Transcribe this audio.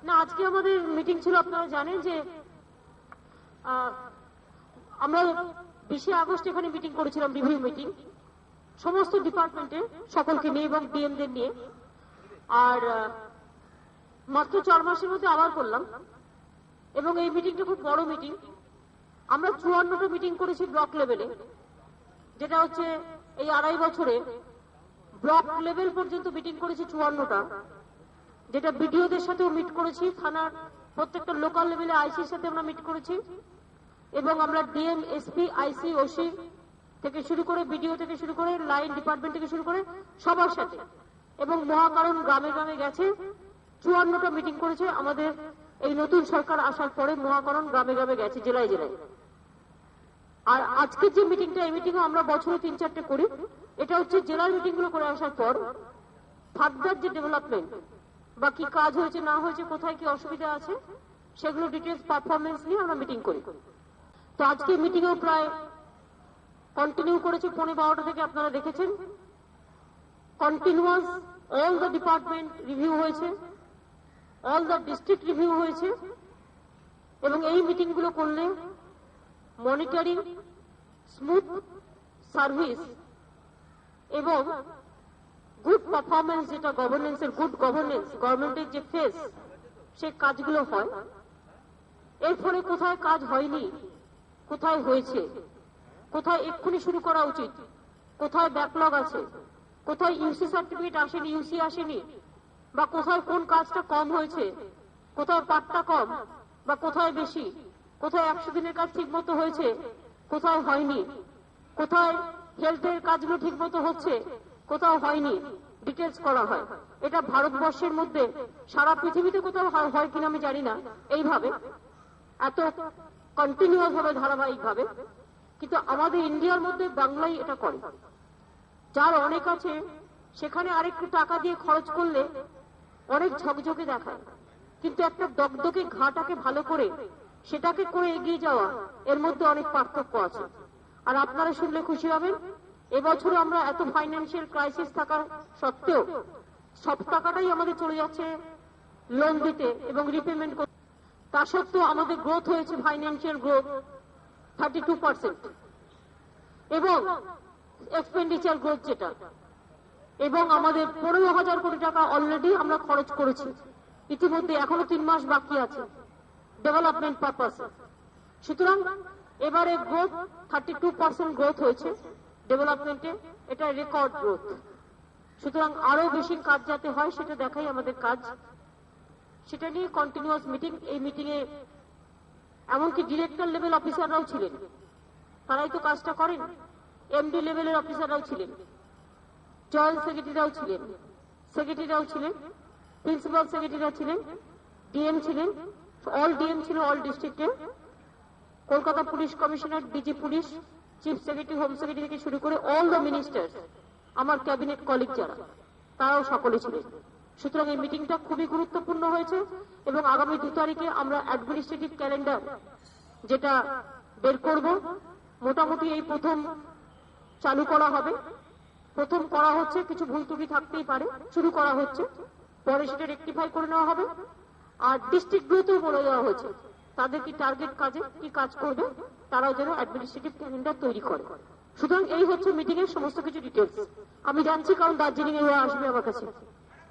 না, আজকে আমাদের মিটিং ছিল, আপনারা জানেন যে আমরা 20 আগস্ট এখানে মিটিং করেছিলাম, রিভিউ মিটিং সমস্ত ডিপার্টমেন্টে সকলকে নিয়ে এবং ডিএমদের নিয়ে। আর মাত্র 4 মাসের মধ্যে আবার করলাম এবং এই মিটিংটা খুব বড় মিটিং। আমরা 54টা মিটিং করেছি ব্লক লেভেলে, যেটা হচ্ছে এই 2.5 বছরে ব্লক লেভেল পর্যন্ত মিটিং করেছি 54টা, যেটা বিডিওদের সাথেও মিট করেছি, থানার প্রত্যেকটা লোকাল লেভেলে আইসির সাথে আমরা মিট করেছি এবং আমরা ডিএম, এসপি, আইসি, ওসি থেকে শুরু করে বিডিও থেকে শুরু করে লাইন ডিপার্টমেন্ট থেকে শুরু করে সবার সাথে, এবং মহাকারণ গ্রামে গ্রামে গেছে 54টা মিটিং করেছে। আমাদের এই নতুন সরকার আসার পরে মহাকারণ গ্রামে গ্রামে গেছে, জেলায় জেলায়। আর আজকের যে মিটিংটা, এই মিটিং আমরা বছরে 3-4টে করি। এটা হচ্ছে জেলার মিটিং গুলো করে আসার পর ফার্দার যে ডেভেলপমেন্ট বা কি কাজ হয়েছে না হয়েছে, কোথায় কি অসুবিধা আছে, সেগুলো ডিটেলস পারফরমেন্স নিয়ে আমরা মিটিং করি। তো আজকে মিটিংও প্রায় কন্টিনিউ করেছে 12:15 থেকে, আপনারা দেখেছেন। Continuous all the department review হয়েছে, অল দ্য ডিস্ট্রিক্ট রিভিউ হয়েছে এবং এই মিটিং গুলো করলে মনিটরিং, স্মুথ সার্ভিস এবং গুড পারফরমেন্স, যেটা গভর্নেন্সের গুড গভর্নেন্স, গভর্নমেন্টের যে ফেস, সেই কাজগুলো হয়। এর ফলে কোথায় কাজ হয়নি, কোথায় হয়েছে, কোথায় এক্ষুনি শুরু করা উচিত, কোথায় ব্যাকলগ আছে, কোথায় ইউসি সার্টিফিকেট আসেনি, ইউসি আসেনি, বা কোথায় কোন কাজটা কম হয়েছে, কোথায় পাটটা কম বা কোথায় বেশি, কোথায় 100 দিনের কাজ ঠিক মতো হয়েছে, কোথায় হয়নি, কোথায় হেলথের কাজগুলো ঠিক মতো হচ্ছে, কোথাও হয়নি, ডিটেলস করা হয়। এটা ভারতবর্ষের মধ্যে, সারা পৃথিবীতে কোথাও হয় কিনা আমি জানি না এইভাবে, এত কন্টিনিউয়াস ভাবে, ধারাবাহিক ভাবে, কিন্তু আমাদের ইন্ডিয়ার মধ্যে বাংলাই এটা করে। যার অনেক আছে সেখানে আরেকটু টাকা দিয়ে খরচ করলে অনেক ঝকঝকে দেখায়, কিন্তু একটা দগদগে ঘাটাকে ভালো করে সেটাকে করে এগিয়ে যাওয়া, এর মধ্যে অনেক পার্থক্য আছে। আর আপনারা শুনলে খুশি হবেন, এবছর আমরা এত ফাইন্যান্সিয়াল ক্রাইসিস থাকা সত্ত্বেও সব টাকাটাই আমাদের চলে যাচ্ছে লোন দিতে এবং রিপেমেন্ট করতে। তা সত্ত্বেও আমাদের গ্রোথ হয়েছে, ফাইন্যান্সিয়াল গ্রোথ 32% এবং এক্সপেন্ডিচার গ্রোথ যেটা, এবং আমাদের 15,000 কোটি টাকা অলরেডি আমরা খরচ করেছি ইতিমধ্যে, এখনো 3 মাস বাকি আছে ডেভেলপমেন্ট পারপাসে। সুতরাং এবারে গ্রোথ 32% গ্রোথ হয়েছে ডেভেলপমেন্টে, এটা রেকর্ড গ্রোথ। সুতরাং আরো বেশি কাজ যাতে হয় সেটা দেখাই আমাদের কাজ, সেটা নিয়ে কন্টিনিউয়াস মিটিং। এই মিটিং এ এমনকি ডিরেক্টর লেভেল অফিসাররাও ছিলেন, তারাই তো কাজটা করেন। এমডি লেভেলের অফিসাররাও ছিলেন, জয়েন্ট সেক্রেটারিরাও ছিলেন, সেক্রেটারিরাও ছিলেন, প্রিন্সিপাল সেক্রেটারিরাও ছিলেন, ডিএম ছিলেন, অল ডিএম ছিল অল ডিস্ট্রিক্টে, Kolkata police commissioner, DG police, chief secretary, home secretary থেকে শুরু করে অল দ্য মিনিস্টার, আমার ক্যাবিনেট কলিগ যারা, তারাও সকলে ছিলেন। সুতরাং এই মিটিংটা খুবই গুরুত্বপূর্ণ হয়েছে এবং আগামী 2 তারিখে আমরা অ্যাডমিনিস্ট্রেটিভ ক্যালেন্ডার যেটা বের করব, মোটামুটি এই প্রথম চালু করা হবে। প্রথম করা হচ্ছে, কিছু ভুল ত্রুটি থাকতেই পারে, শুরু করা হচ্ছে, পরে সেটা রেকটিফাই করে নেওয়া হবে। আর ডিস্ট্রিক্ট গুলোতেও বলে দেওয়া হয়েছে তাদের কি টার্গেট কাজে কি কাজ করবে, তারাও যেন অ্যাডমিনিস্ট্রেটিভ ক্যালেন্ডার তৈরি করে। সুতরাং এই হচ্ছে মিটিং এর সমস্ত কিছু ডিটেলস। আমি জানছি কারণ দার্জিলিং এ আসবে আমার কাছে।